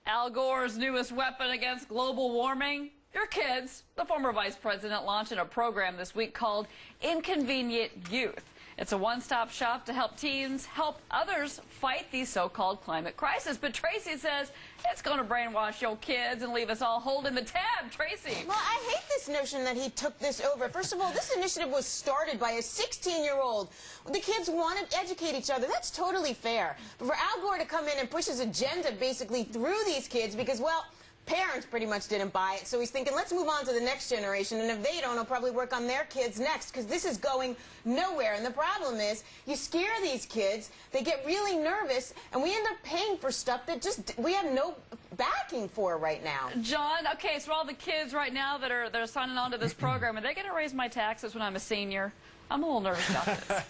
Al Gore's newest weapon against global warming? Your kids. The former vice president launching a program this week called Inconvenient Youth. It's a one-stop shop to help teens help others fight the so-called climate crisis. But Tracy says it's going to brainwash your kids and leave us all holding the tab. Tracy. Well, I hate this notion that he took this over. First of all, this initiative was started by a 16-year-old. The kids want to educate each other. That's totally fair. But for Al Gore to come in and push his agenda basically through these kids because, well, parents pretty much didn't buy it, so he's thinking, let's move on to the next generation, and if they don't, he'll probably work on their kids next, because this is going nowhere. And the problem is, you scare these kids, they get really nervous, and we end up paying for stuff that just we have no backing for right now. John, okay, so all the kids right now that are signing on to this program, are they going to raise my taxes when I'm a senior? I'm a little nervous about this.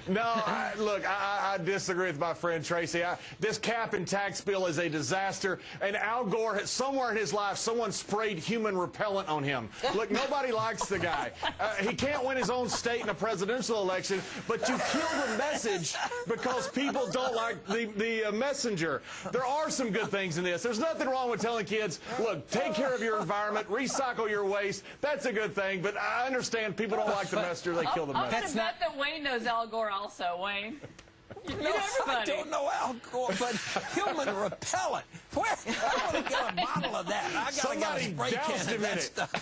No, look, I disagree with my friend Tracy. This cap and tax bill is a disaster, and Al Gore, somewhere in his life, someone sprayed human repellent on him. Look, nobody likes the guy. He can't win his own state in a presidential election, but you kill the message because people don't like the messenger. There are some good things in this. There's nothing wrong with telling kids, look, take care of your environment, recycle your waste. That's a good thing, but I understand people don't like the messenger. They kill the messenger. I'm going to bet that Wayne knows Al Gore also, Wayne. You know everybody. I don't know Al Gore, but human repellent. Where? I want to get a bottle of that. I got to get a spray can of that stuff.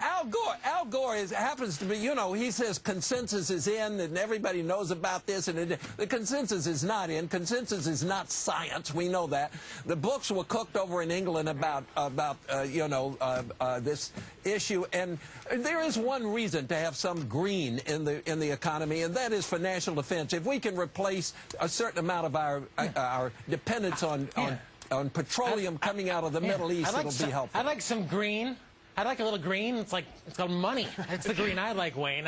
Al Gore happens to be, you know, he says consensus is in, and everybody knows about this, and the consensus is not in. Consensus is not science. We know that. The books were cooked over in England about this issue, and there is one reason to have some green in the economy, and that is for national defense. If we can replace a certain amount of our dependence on petroleum coming out of the Middle East, it'll be helpful. I'd like some green. I'd like a little green. It's called money. That's the green I like, Wayne.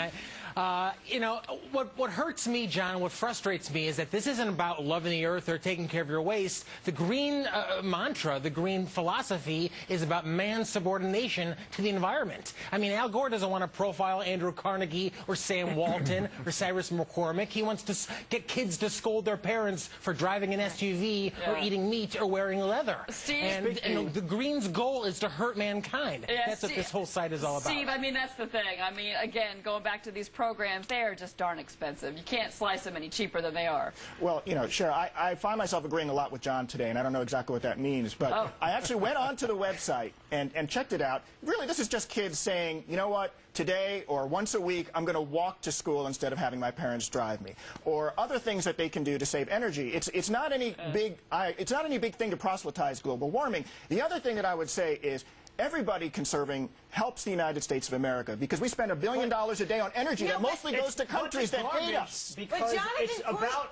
You know, what hurts me, John, what frustrates me is that this isn't about loving the earth or taking care of your waste. The green mantra, the green philosophy is about man's subordination to the environment. I mean, Al Gore doesn't want to profile Andrew Carnegie or Sam Walton or Cyrus McCormick. He wants to get kids to scold their parents for driving an SUV or eating meat or wearing leather. Steve, and the Green's goal is to hurt mankind. That's what this whole site is all about. Steve, I mean, that's the thing. I mean, again, going back to these programs, they are just darn expensive. You can't slice them any cheaper than they are. Well, you know, sure, I find myself agreeing a lot with John today, and I don't know exactly what that means, but I actually went onto the website and checked it out. Really, this is just kids saying, you know what, today or once a week, I'm going to walk to school instead of having my parents drive me, or other things that they can do to save energy. It's not any big thing to proselytize global warming. The other thing that I would say is, everybody conserving helps the United States of America because we spend $1 billion a day on energy that mostly goes to countries that hate us. Because it's about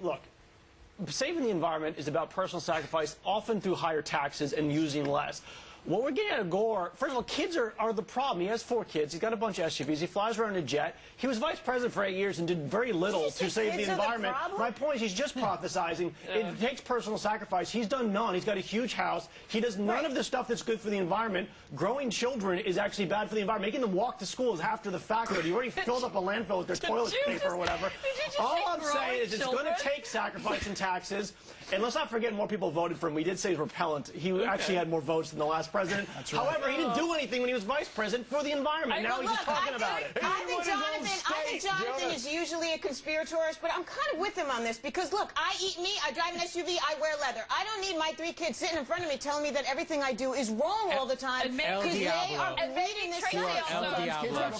look, saving the environment is about personal sacrifice, often through higher taxes and using less. What we're getting at Gore, first of all, kids are the problem. He has 4 kids. He's got a bunch of SUVs. He flies around in a jet. He was vice president for 8 years and did very little to save the environment. My point is he's just prophesizing. It takes personal sacrifice. He's done none. He's got a huge house. He does none of the stuff that's good for the environment. Growing children is actually bad for the environment. Making them walk to school is after the fact. He already filled up a landfill with their toilet paper or whatever. All I'm saying is it's going to take sacrifice and taxes. And let's not forget more people voted for him. We did say he's repellent. He actually had more votes than the last president. That's right. However, he didn't do anything when he was vice president for the environment. Now he's just talking about it. I think Jonathan is usually a conspiratorist, but I'm kind of with him on this because, look, I eat meat, I drive an SUV, I wear leather. I don't need my 3 kids sitting in front of me telling me that everything I do is wrong all the time because they are reading this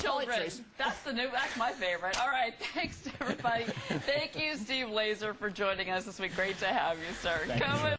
children. That's my favorite. All right, thanks to everybody. Thank you, Steve Laser, for joining us this week. Great to have you, sir.